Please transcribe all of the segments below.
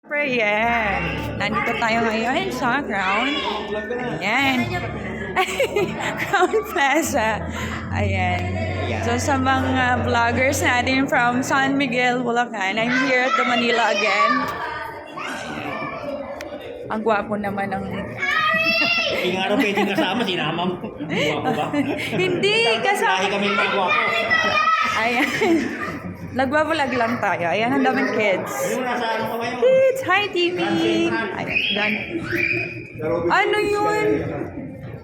Ayan. Nandito tayo ngayon sa Crown. Ayan. Crown Plaza. Ayan. So sa mga vloggers natin from San Miguel, Bulacan, I'm here at the Manila again. Ang gwapo naman ng... Hindi nga rin pwedeng kasama, sinama mo. Guwapo ba? Hindi, kasama. Lahi kami mga guwapo. Ayan. Nagbabalag lang tayo. Ayan, ang daming kids. Ano nasa ano ka ngayon? Kids! Hi, Timmy! Ayan, done. Ano yun?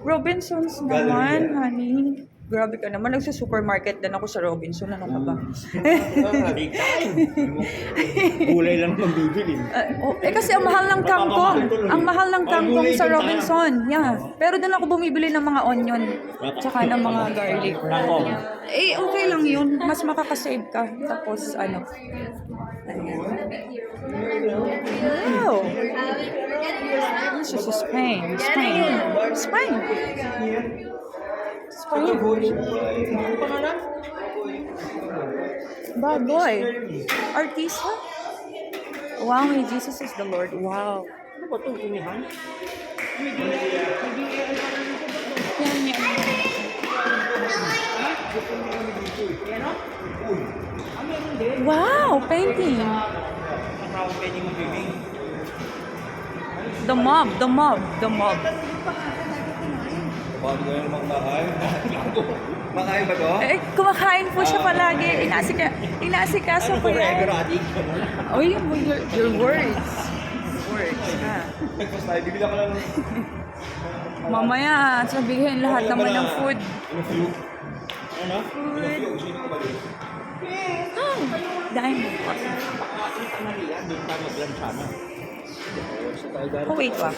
Robinsons naman, honey. Grabe ka naman. Nagsa-supermarket din ako sa Robinson. Ano ka ba? Hindi kain. Gulay lang ang bibili. Kasi ang mahal ng kangkong. Ang mahal ng kangkong sa Robinson. Yeah. Pero doon ako bumibili ng mga onion. Tsaka ng mga garlic. Kangkong. Okay lang yun. Mas makakasave ka. Tapos, ano. Ayan. Wow! This is Spain. Spain. Spain. Spain. Bad boy. Artista? Wow, may Jesus is the Lord. Wow. Ano ba itong inihan? Yan, yan. Wow, painting. The mob, the mob, the mob. Bago ngayon magmahal. Makain ba to? Kumakain po siya palagi. Inaasikaso ko yan. Oh, your words. Words, ha. Nagpas tayo, bibili ako lang. Mamaya, sabihin lahat naman ng food. Ano? Dahil. Doon tayo mag-lunch sana. Oh, wait pa.